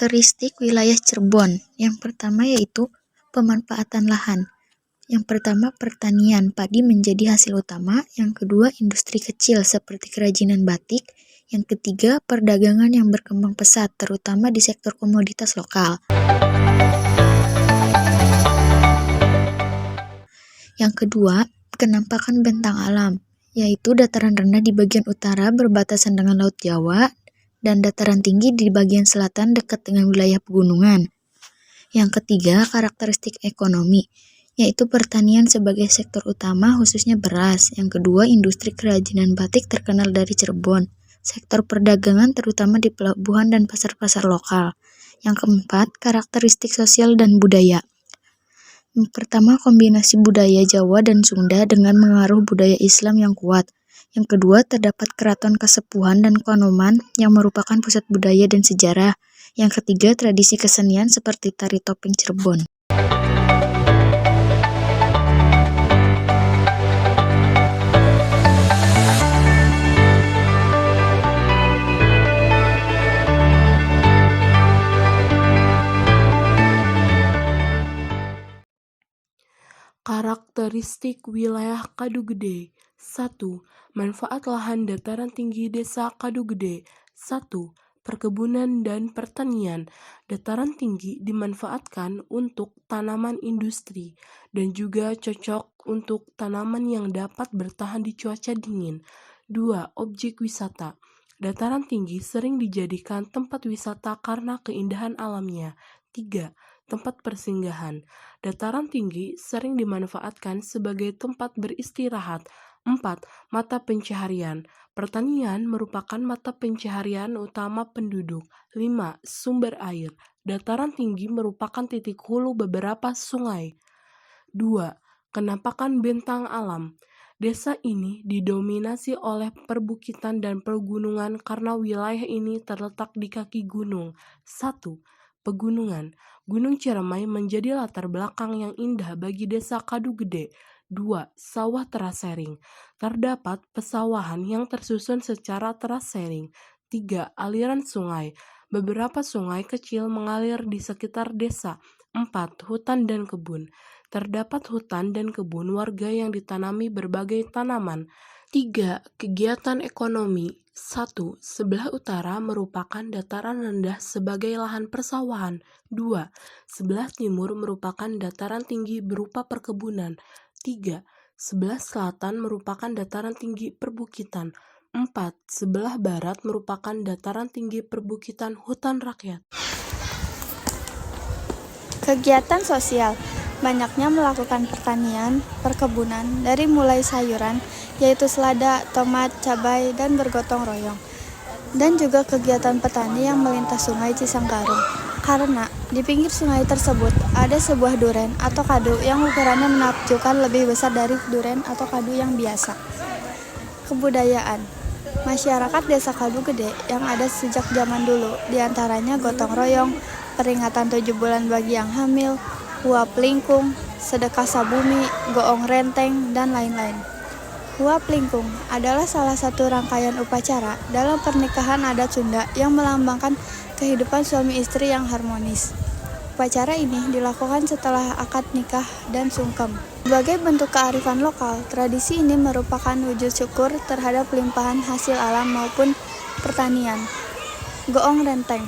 Karakteristik wilayah Cirebon. Yang pertama yaitu pemanfaatan lahan. Yang pertama pertanian, padi menjadi hasil utama. Yang kedua industri kecil seperti kerajinan batik. Yang ketiga perdagangan yang berkembang pesat, terutama di sektor komoditas lokal. Yang kedua, kenampakan bentang alam, yaitu dataran rendah di bagian utara berbatasan dengan Laut Jawa, dan dataran tinggi di bagian selatan dekat dengan wilayah pegunungan. Yang ketiga, karakteristik ekonomi, yaitu pertanian sebagai sektor utama khususnya beras. Yang kedua, industri kerajinan batik terkenal dari Cirebon. Sektor perdagangan terutama di pelabuhan dan pasar-pasar lokal. Yang keempat, karakteristik sosial dan budaya. Yang pertama, kombinasi budaya Jawa dan Sunda dengan pengaruh budaya Islam yang kuat. Yang kedua, terdapat keraton Kasepuhan dan Kanoman yang merupakan pusat budaya dan sejarah. Yang ketiga, tradisi kesenian seperti tari topeng Cirebon. Karakteristik wilayah Kadugede. 1. Manfaat lahan dataran tinggi Desa Kadugede. 1. Perkebunan dan pertanian. Dataran tinggi dimanfaatkan untuk tanaman industri dan juga cocok untuk tanaman yang dapat bertahan di cuaca dingin. 2. Objek wisata. Dataran tinggi sering dijadikan tempat wisata karena keindahan alamnya. 3. Tempat persinggahan. Dataran tinggi sering dimanfaatkan sebagai tempat beristirahat. 4. Mata pencaharian. Pertanian merupakan mata pencaharian utama penduduk. 5. Sumber air. Dataran tinggi merupakan titik hulu beberapa sungai. 2. Kenampakan bentang alam. Desa ini didominasi oleh perbukitan dan pegunungan karena wilayah ini terletak di kaki gunung. 1. Pegunungan. Gunung Ciremai menjadi latar belakang yang indah bagi Desa Kadugede. 2. Sawah terasering. Terdapat pesawahan yang tersusun secara terasering. 3. Aliran sungai. Beberapa sungai kecil mengalir di sekitar desa. 4. Hutan dan kebun. Terdapat hutan dan kebun warga yang ditanami berbagai tanaman. 3. Kegiatan ekonomi. 1. Sebelah utara merupakan dataran rendah sebagai lahan persawahan. 2. Sebelah timur merupakan dataran tinggi berupa perkebunan. 3. Sebelah selatan merupakan dataran tinggi perbukitan. 4. Sebelah barat merupakan dataran tinggi perbukitan hutan rakyat. Kegiatan sosial. Banyaknya melakukan pertanian, perkebunan, dari mulai sayuran, yaitu selada, tomat, cabai, dan bergotong royong. Dan juga kegiatan petani yang melintas sungai Cisanggarung. Karena di pinggir sungai tersebut ada sebuah duren atau kadu yang ukurannya menakjubkan lebih besar dari duren atau kadu yang biasa. Kebudayaan. Masyarakat Desa Kadugede yang ada sejak zaman dulu, diantaranya gotong royong, peringatan 7 bulan bagi yang hamil, uap lingkung, sedekah sabumi, goong renteng, dan lain-lain. Uap lingkung adalah salah satu rangkaian upacara dalam pernikahan adat Sunda yang melambangkan kehidupan suami istri yang harmonis. Upacara ini dilakukan setelah akad nikah dan sungkem. Sebagai bentuk kearifan lokal, tradisi ini merupakan wujud syukur terhadap limpahan hasil alam maupun pertanian. Goong renteng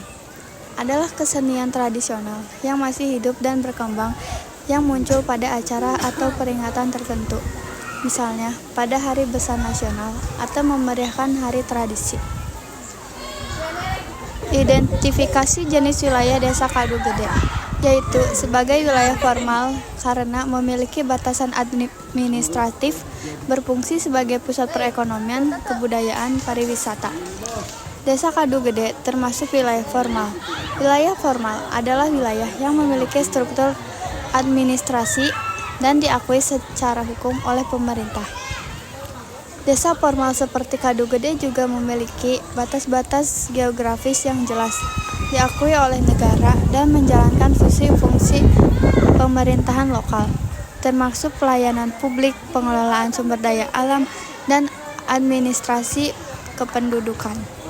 adalah kesenian tradisional yang masih hidup dan berkembang yang muncul pada acara atau peringatan tertentu, misalnya pada Hari Besar Nasional atau memeriahkan hari tradisi. Identifikasi jenis wilayah Desa Kadugede, yaitu sebagai wilayah formal karena memiliki batasan administratif, berfungsi sebagai pusat perekonomian, kebudayaan, pariwisata. Desa Kadugede termasuk wilayah formal. Wilayah formal adalah wilayah yang memiliki struktur administrasi dan diakui secara hukum oleh pemerintah. Desa formal seperti Kadugede juga memiliki batas-batas geografis yang jelas, diakui oleh negara dan menjalankan fungsi-fungsi pemerintahan lokal, termasuk pelayanan publik, pengelolaan sumber daya alam, dan administrasi kependudukan.